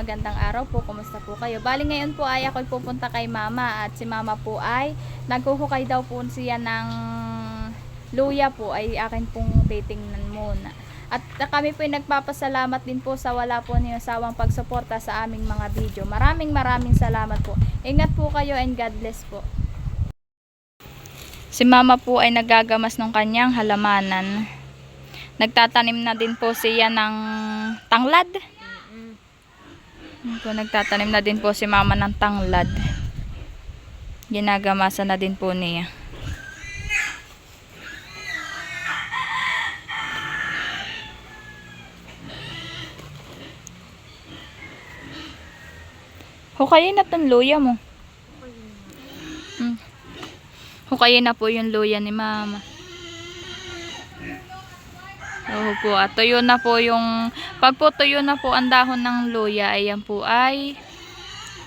magandang araw po. Kumusta po kayo? Bali ngayon po ay ako'y pupunta kay mama at si mama po ay naghuhukay daw po siya ng luya po ay akin pong titingnan muna. At kami po ay nagpapasalamat din po sa wala po niyo sawang pagsuporta sa aming mga video. Maraming salamat po. Ingat po kayo and God bless po. Si mama po ay nagagamas ng kanyang halamanan. Nagtatanim na din po siya ng tanglad. Nagtatanim na din po si mama ng tanglad. Ginagamasan na din po niya. Hukayin na itong luya mo. Hukayin na po yung luya ni mama. Oo po, at tuyo na po yung, pag po tuyo na po ang dahon ng luya, ayan po ay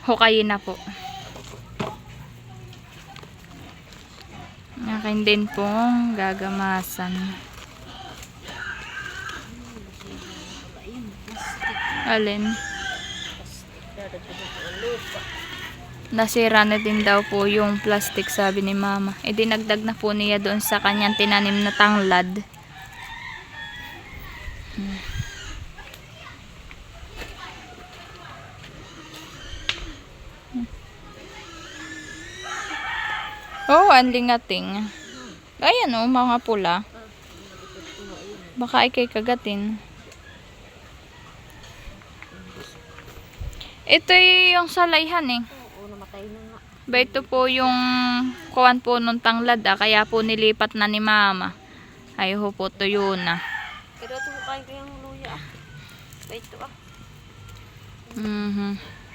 hukayin na po. Akin din po gagamasan. Alin? Nasira na din daw po yung plastic, sabi ni mama. E dinagdag na po niya doon sa kanyang tinanim na tanglad. Oh, ang lingating. Ayan oh, mga pula. Baka ikay kagatin. Ito yung salayhan eh. Oo, namatay na nga. Ba ito po yung kuwan po nung tanglad kaya po nilipat na ni mama. Ay ho po, tuyo na. Pero ito kain ko yung luya. Ba ito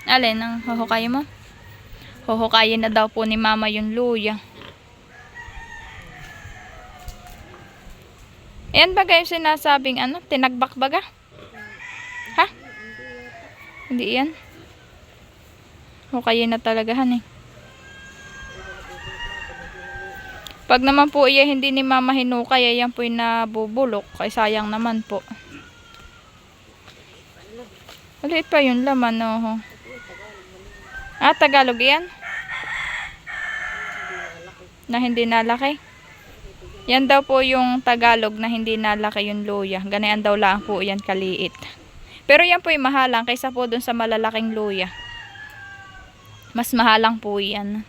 Alin ang huhukayin mo? Huhukayin na daw po ni mama yung luya. Ayan ba guys sinasabing ano? Tinagbak baga? Ha? Hindi yan? Hukayin na talaga han eh. Pag naman po iya hindi ni mama hinukay, ayan po yung nabubulok. Ay sayang naman po. Maliit pa yung laman oh. Ah, Tagalog yan? Na hindi nalaki? Yan daw po yung Tagalog na hindi nalaki yung luya. Ganyan daw lang po yan kaliit. Pero yan po yung mahalang kaysa po dun sa malalaking luya. Mas mahalang po yan.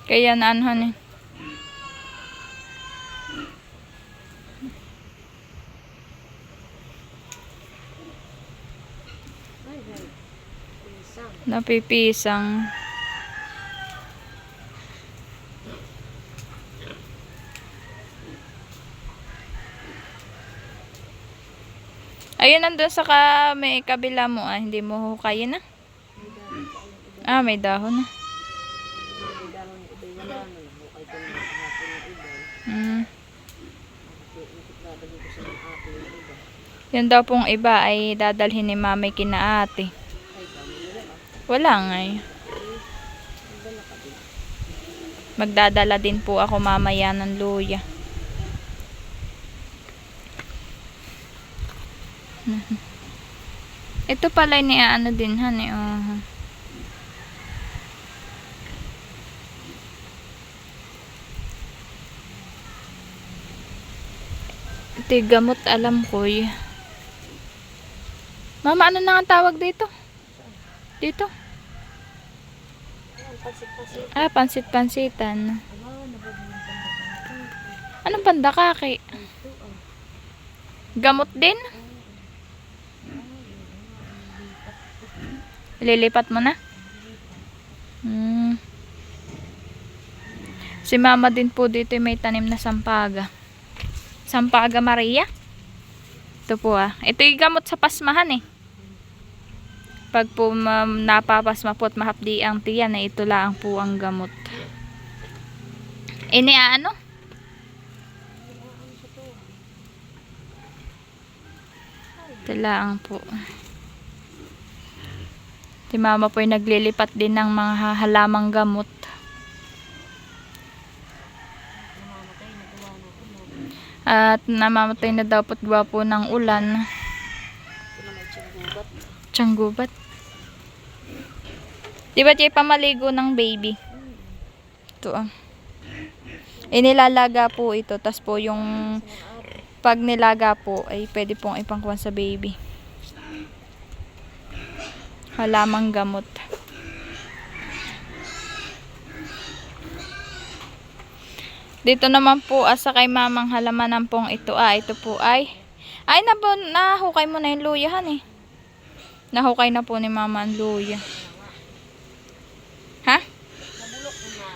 Kaya naanhan eh. Napipisang. Ayun nandun sa may kabila mo hindi mo hukayin na. Ah, may dahon na. Yan daw pong iba ay dadalhin ni mamay kina ate. Wala nga eh. Magdadala din po ako mamaya ng luya. Ito pala ni ano din han eh. Ito yung gamot alam ko eh. Mama, ano na ang tawag dito? Dito? Ah, pansit-pansitan. Anong pandakaki? Gamot din? Lilipat mo na? Si mama din po dito may tanim na sampaga. Sampaga Maria. Ito po Ito yung gamot sa pasmahan eh. Pag po napapasma po at mahapdi ang tiyan na ito lang po ang gamot. Ini ano? Ito lang po. Si mama po ay naglilipat din ng mga halamang gamot. At namamatay na daw po gawa po ng ulan. Tiyanggubat. Di ba tiyo pamaligo ng baby? Ito ah. Inilalaga po ito. Tas po yung pag nilaga po ay pwede pong ipangkuhan sa baby. Halamang gamot. Dito naman po asa kay mamang halamanan pong ito ito po ay nahukay mo na yung luyahan eh. Nahukay na po ni mama ang luya. Ha?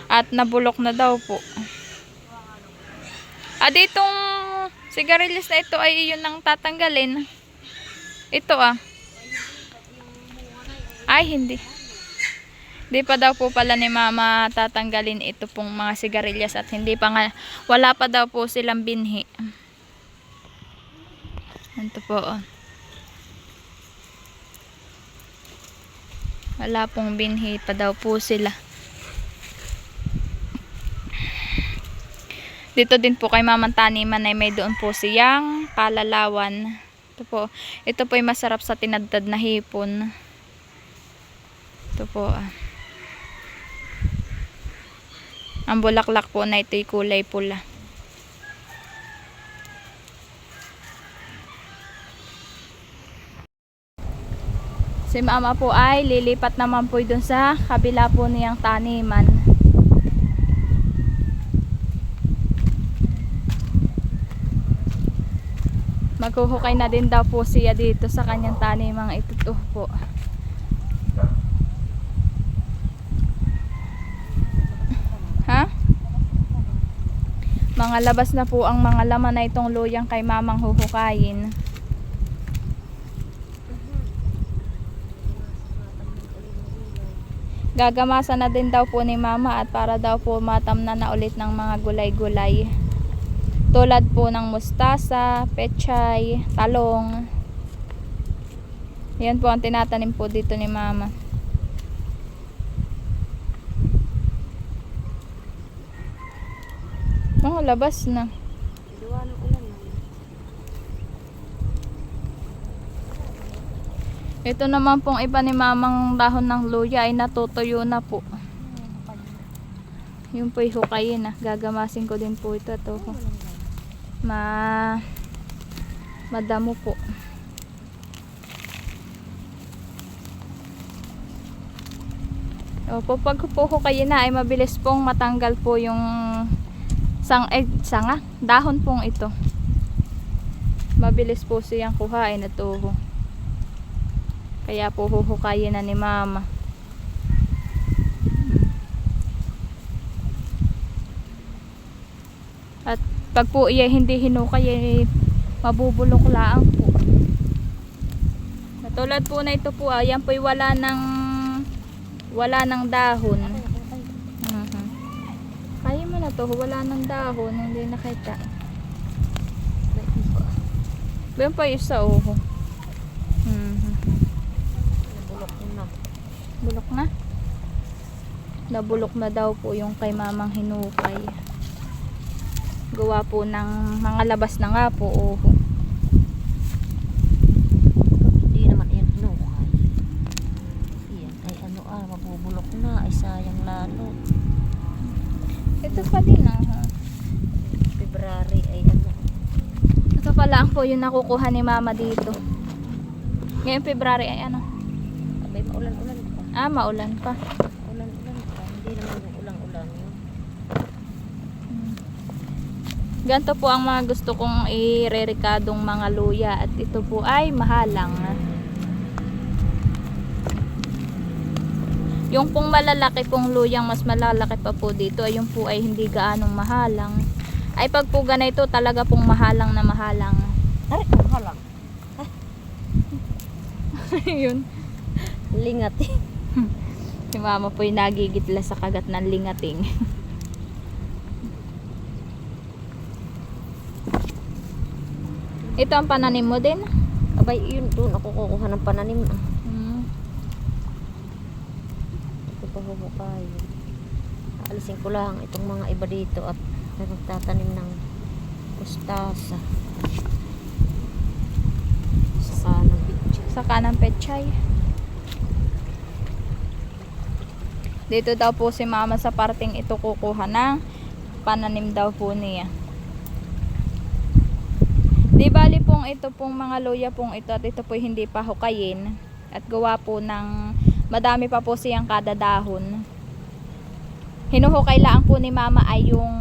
At nabulok na daw po. Ditong sigarilyas na ito ay iyon ang tatanggalin. Ito Ay, hindi. Hindi pa daw po pala ni mama tatanggalin ito pong mga sigarilyas at hindi pa nga, wala pa daw po silang binhi. Ito po Wala pong binhi pa daw po sila. Dito din po kay mamang taniman ay may doon po siyang kalalawan. Ito po ay masarap sa tinadtad na hipon. Ito po Ang bulaklak po na ito ay kulay pula. Si mama po ay lilipat naman po doon sa kabila po niyang taniman. Maghuhukay na din daw po siya dito sa kanyang tanimang ito po. Ha? Mga labas na po ang mga laman na itong luyang kay mamang huhukayin. Gagamasan na din daw po ni mama at para daw po matamnan na ulit ng mga gulay-gulay. Tulad po ng mustasa, pechay, talong. Yan po ang tinatanim po dito ni mama. Mga labas na. Ito naman pong iba ni mamang dahon ng luya ay natutuyo na po. Yung po ihukayin Gagamasin ko din po ito. Madamo po. Opo, pag huhukayin na ay mabilis pong matanggal po yung dahon pong ito. Mabilis po siyang kuhain na toho. Kaya po huhukayin na ni mama. At pag po iya hindi hinukay ay mabubulok laang po. Katulad po na ito po yan po ay wala ng dahon. Kaya mo na to, wala ng dahon, hindi nakita. Bayan pa isa Bulok na. Nabulok na daw po yung kay mamang hinukay. Gawa po ng mga labas na nga po Hindi naman yan hinukay. Yan ay mabubulok na, ay sayang lalo. Ito pa din February ay Ito pala ang po yung nakukuha ni mama dito. Ngayon February ay Abay, maulan-ulan pa. Maulan pa. Ulan-ulan pa. Hindi naman yung ulang-ulan yun. Ganito po ang mga gusto kong i-re-recadong mga luya at ito po ay mahalang. Yung pong malalaki pong luyang mas malalaki pa po dito ay yung po ay hindi gaanong mahalang. Ay pag po ganito talaga pong mahalang na mahalang. Ay, mahalang. Yun. Lingat Si mama po yung nagigitla sa kagat ng lingating. Ito ang pananim mo din? Abay, yun doon ako kukuha ng pananim. Ito pa hukay. Aalisin ko lang itong mga iba dito at may magtatanim ng mustasa. Saka ng bitches. Saka ng pechay. Dito daw po si mama sa parting ito kukuha ng pananim daw po niya. Di bali pong ito pong mga luya pong ito at ito po hindi pa hukayin at gawa po ng madami pa po siyang kada dahon. Hinuhukay lang po ni mama ay yung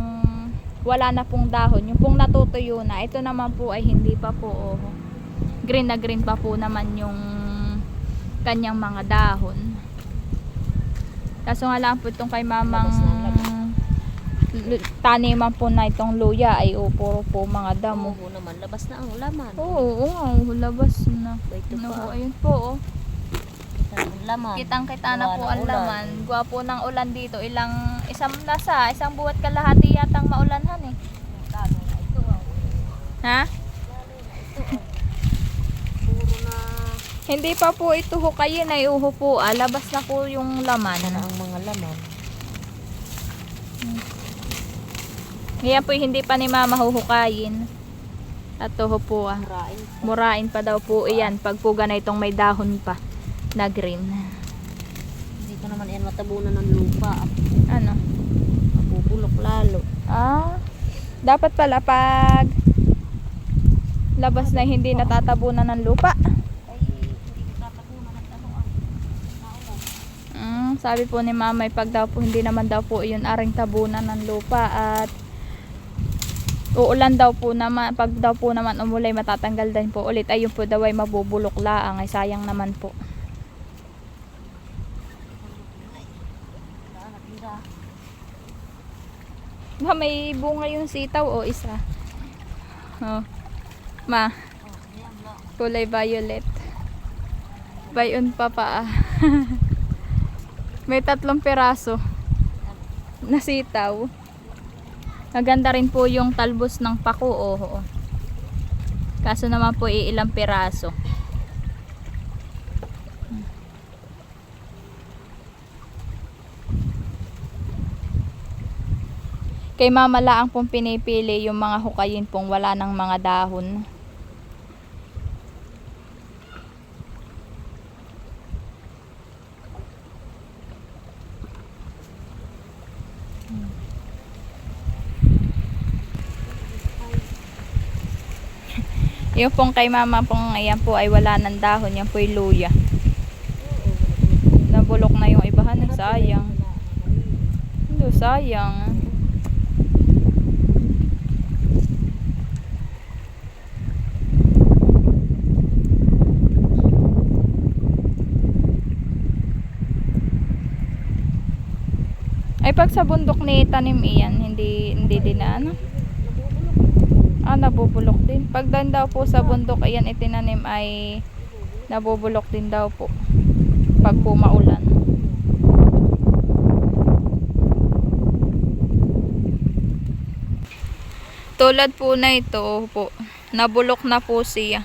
wala na pong dahon, yung pong natutuyo na. Ito naman po ay hindi pa po, oh. Green na green pa po naman yung kanyang mga dahon. Kaso nga lang po itong kay mamang taniman po na itong luya ay puro po mga damo. Oo naman, labas na ang laman. Oo, labas na. Ito No, pa. ayun po, oh. Kita ang laman. Kitang-kita na Gawa po ng ang ulan. laman. Gwapo ng ulan dito. Isang buwat kalahati yatang maulanhan eh. Lalo na ito. Ha? Puro na. Hindi pa po ito hukayin ay uho po. Labas na po yung laman. Sana ang mga laman. Ngayon po hindi pa ni mama huhukayin. At uho po Murain. murain pa daw po iyan pag po ganitong may dahon pa na green. Dito naman yan matabunan ng lupa. Ano? Mabubulok lalo. Dapat pala pag labas na hindi natatabunan ng lupa. Ay, hindi ko tatabunan ng tanuan. Naulan. Sabi po ni mama pag daw po hindi naman daw po yun aring tabunan ng lupa at uulan daw po naman, pag daw po naman umulay matatanggal din po ulit, ayun po daw ay mabubulok laang, ay sayang naman po. Ma, may bunga yung sitaw o isa? Oh. Ma, kulay violet. Bayon pa pa. May 3 piraso na sitaw. Maganda rin po yung talbos ng pako, oh. Kaso naman po ilang piraso. Kay mama laang pong pinipili yung mga hukayin pong wala ng mga dahon. Yung pong kay mama pong ayan po ay wala ng dahon, yan po ay luya. Nabulok na yung ibahan, sayang. Hindi, sayang. Ay pag sa bundok ni tanim iyan, hindi din na ano. Nabubulok din. Pag dan daw po sa bundok ayan itinanim ay nabubulok din daw po. Pag po maulan. Tulad po na ito po. Nabulok na po siya.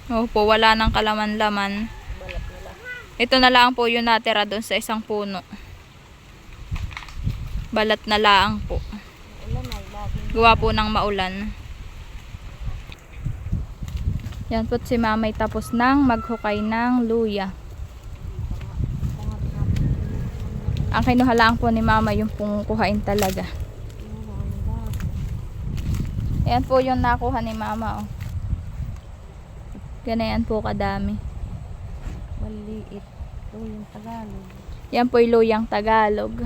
Po, wala nang kalaman-laman. Ito na lang po yung natira doon sa isang puno. Balat na lang po. Gawa po ng maulan. Yan po si mamay tapos nang maghukay ng luya. Ang kinuha lang po ni mama yung pong kuhain talaga. Yan po yung nakuha ni mama, oh. Ganyan po kadami. Maliit. Luyang Tagalog. Yan po yung luyang Tagalog.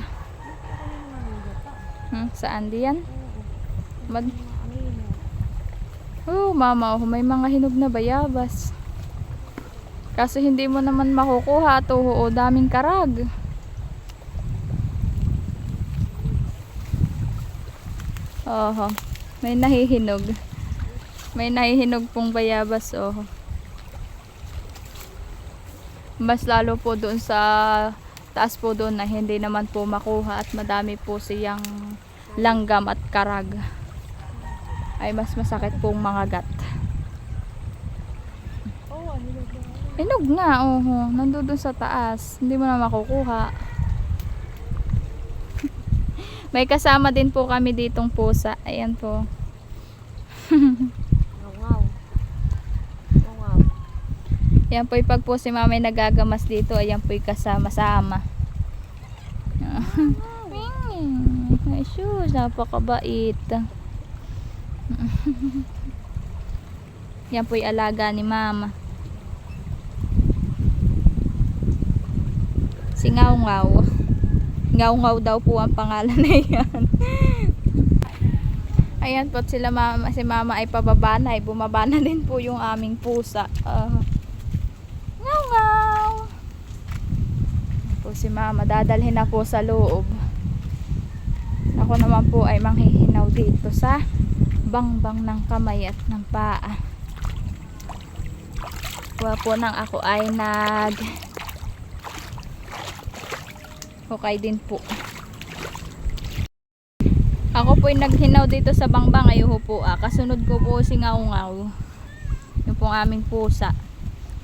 Saan diyan? Mama, may mga hinog na bayabas. Kaso hindi mo naman makukuha ito, daming karag. May nahihinog. May nahihinog pong bayabas, Mas lalo po doon sa taas po doon na hindi naman po makuha at madami po siyang langgam at karag. Ay mas masakit pong mga gat. Hinog nga, nandoon sa taas. Hindi mo na makukuha. May kasama din po kami ditong pusa. Ayan po. Wow. Yan po pag po si mama ay nagagamas dito, ayan po kasama-sama. Ay sus, napakabait. Yan po yung alaga ni mama. Si Ngaw-Ngaw. Ngaw-Ngaw daw po ang pangalan na yan. Ayan po sila mama, si mama ay pababa na, ay bumaba na din po yung aming pusa. Ngaw-Ngaw. Po si mama, dadalhin na po sa loob. Ako naman po ay manghihinaw dito sa bangbang ng kamay at ng paa. Kuha po nang ako ay hukay din po. Ako po ay naghinaw dito sa bangbang, ayuho po kasunod ko po si Ngaw-Ngaw, yung pong aming pusa.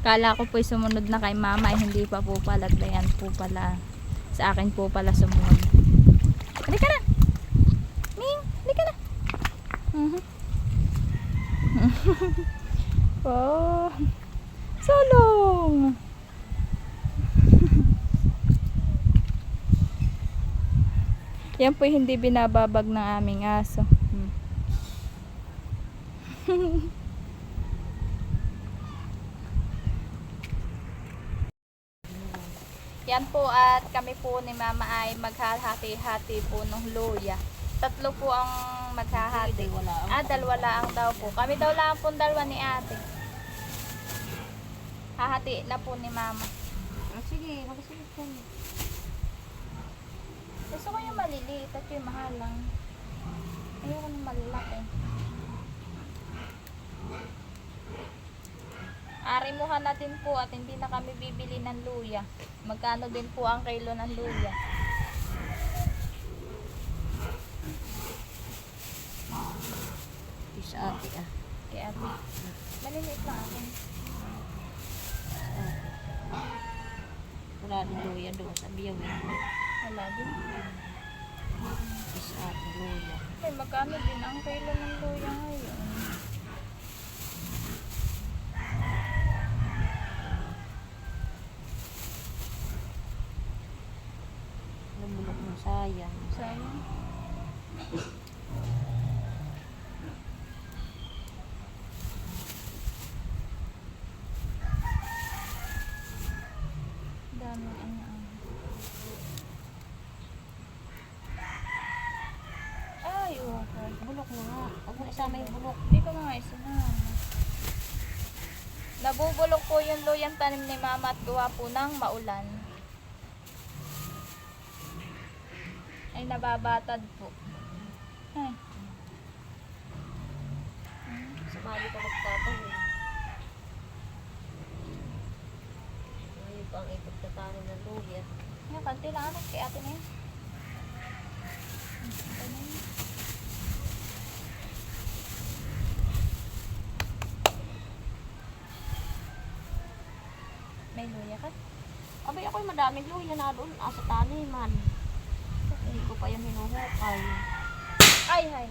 Kala ko po ay sumunod na kay mama, ay hindi pa po pala. Dayan po pala, sa akin po pala sumunod. Halika na Ming, halika na. Oh, solong. Yan po hindi binababag ng aming aso. Yan po, at kami po ni mama ay maghahati-hati po ng luya. 3 po ang maghahati. Dalawa lang daw po. Kami daw lang po dalawa ni ate. Hahati na po ni mama. Sige, magasigit ka. Gusto ko yung maliliit at yung mahal lang. Ayoko ng malalaki. Arimuhan natin po at hindi na kami bibili ng luya. Magkano din po ang kilo ng luya? Sa ate Kay ate. Maliliit lang akin. Wala din luya doon sa biyawin. Wala din. Sa ate luya. Ay, magkano din ang kilo ng luya ngayon? Lumulok mo, sayang. Sayang. Dami Ay, okay. Bulok mo nga. Huwag mo isama yung bulok. Hindi ko nga isinama. Nabubulok po yung luyang tanim ni mama at gawa po ng maulan. Ay, nababatad po. Ay. Sa Mayo ka magtatanim. Mayo pa ang ipagtatanim ng luya. Yan, kanti lang ano. Kay ate na yun. Ito na yun. May luya ka? Abay, ako'y madaming luya na doon. Sa taniman. Hindi ko pa yung hinuhukay. Ay, hay.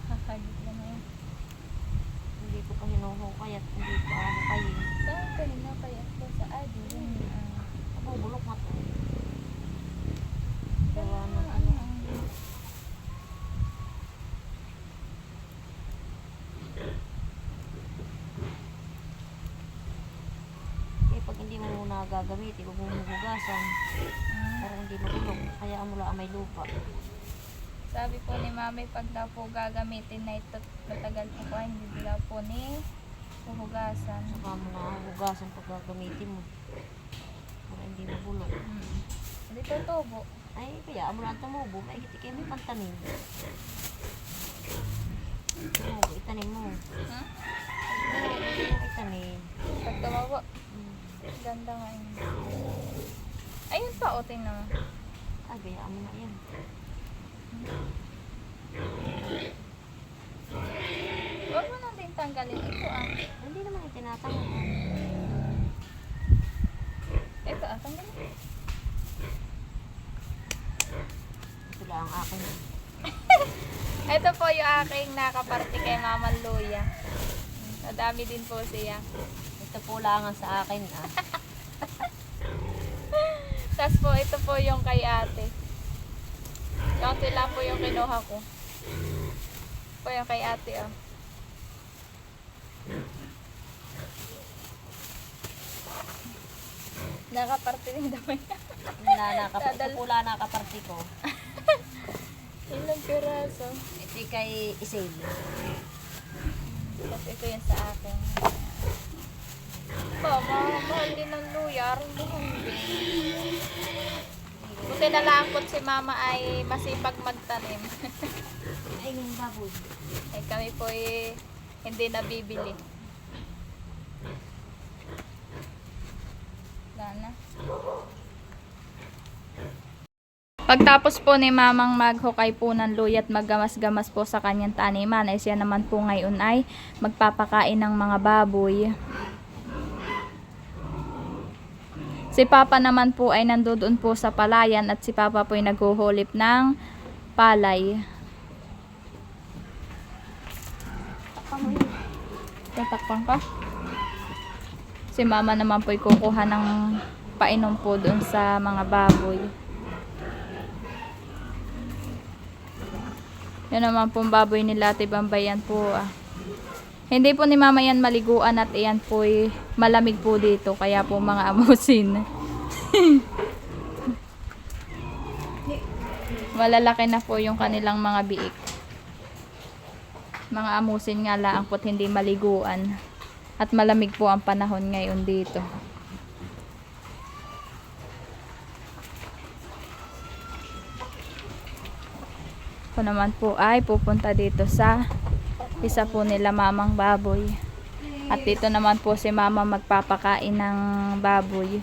Hakagit na na yun. Hindi ko pa hinuhukay at hindi pa hukayin. Saan ka hinapayat ko sa adi? Ako, bulok nga to. Gawa Gawa ng ano. Eh, pag hindi mo muna gagamitin, huwag mo hugasan. Para hindi mabulok. Kaya mula may lupa. Sabi po ni mami, pag daw po gagamitin na ito, matagal po ko, hindi daw po ni huhugasan. Saka mo na hugasan pag gagamitin mo. Para hindi mabulok. Hindi tutubo. Ay, kaya mo lang tumubo. Maigit kayo may pantanim. Tumubo, itanim mo. Itanim. Pag tumabo, ganda nga yun. Ayun pa, o, tingnan mo. Ay, bayaan mo na yan. Huwag mo nang din tanggalin ito, Hindi naman itinatanggal. Ito, tanggalin. Ito lang ang akin. Ito po yung aking nakaparte kay Mama Luya. Madami din po siya. Ito po lang ang sa akin ah. Tapos po, ito po yung kay ate. Kaunti lang po yung kinuha ko. Po yung kay ate, oh. Nakaparte din daw niya. Ito po lang nakaparty ko. Ilang piraso. Ito kay Isel. Tapos ito yan sa akin. Mahal din ng luya. Mahal din. Buti na lang po si mama ay masipag magtanim. Ay, yung baboy. Ay kami po hindi nabibili. Sana. Pagtapos po ni mamang maghukay po ng luya at maggamas-gamas po sa kanyang taniman, ay siya naman po ngayon ay magpapakain ng mga baboy. Si Papa naman po ay nandoon po sa palayan at si Papa po ay naghuhulip ng palay. Tatakpan ka? Si Mama naman po ay kukuha ng painom po doon sa mga baboy. Yan naman pong baboy nila Ate Bambayan po ah. Hindi po ni Mama yan maliguan at iyan po malamig po dito. Kaya po mga amusin. Malalaki na po yung kanilang mga biik. Mga amusin nga lang po hindi maliguan. At malamig po ang panahon ngayon dito. Ako naman po ay pupunta dito sa isa po nila mamang baboy. At dito naman po si mama magpapakain ng baboy.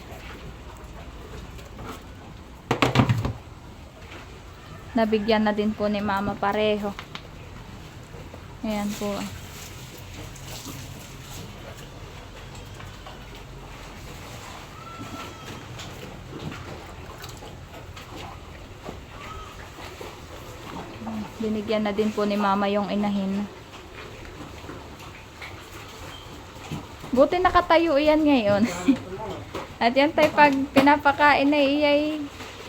Nabigyan na din po ni mama pareho. Ayan po. Binigyan na din po ni mama yung inahin. Buti nakatayo yan ngayon. At yan tayo pag pinapakain na iyay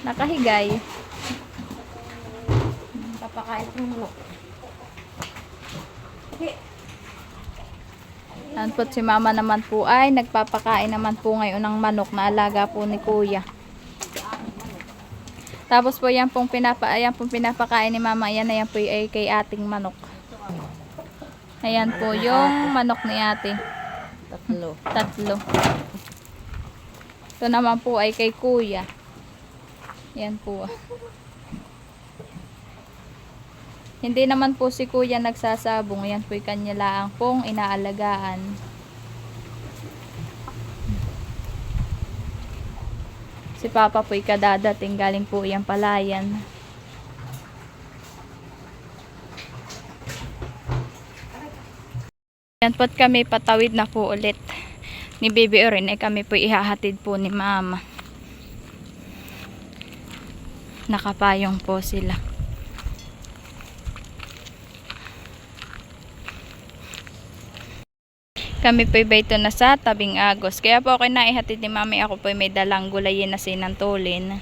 nakahigay. Papakain ng manok. At po si mama naman po ay nagpapakain naman po ngayon ng manok na alaga po ni kuya. Tapos po yan pong pinapakain ni mama, yan na yan po ay kay ating manok. Ayan po yung manok ni ate. Tatlo. Ito naman po ay kay kuya. Yan po. Hindi naman po si kuya nagsasabong. Yan po ay kanya lang pong inaalagaan. Si Papa po'y kadadating galing po yung palayan. Yan po't kami patawid na po ulit. Ni Baby Orin ay kami po'y ihahatid po ni Mama. Nakapayong po sila. Kami po'y bayto na sa tabing Agos. Kaya po ako naihatid ni Mami. Ako po'y may dalang gulayin na sinantulin.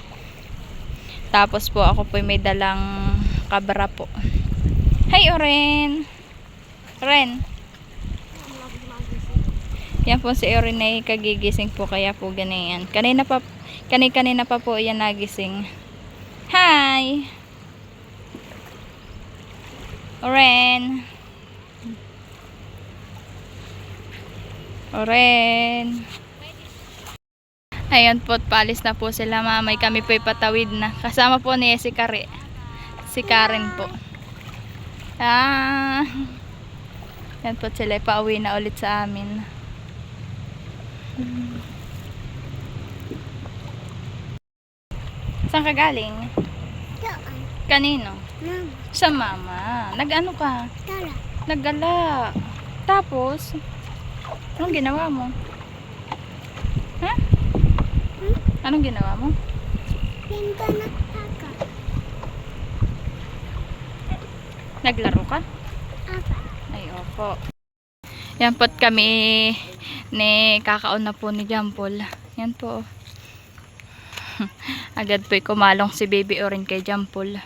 Tapos po ako po'y may dalang kabra po. Hi Oren! Ren! Yan po si Oren ay kagigising po. Kaya po ganyan. Kanina pa po yan nagising. Hi! Oren! Oren. Ayan po, palis na po sila mamay. Kami po'y patawid na. Kasama po ni si Karen po. Ayan po sila, pauwi na ulit sa amin. Saan ka galing? Kanino? Mama. Sa mama. Nag-ano ka? Tara. Naggala. Tapos, anong ginawa mo? Ha? Anong ginawa mo? Pinto na kaka. Naglaro ka? Apa. Ay, opo. Yan po't kami ni kakaon na po ni Jampol. Yan po. Agad po'y kumalong si Baby Orin kay Jampol.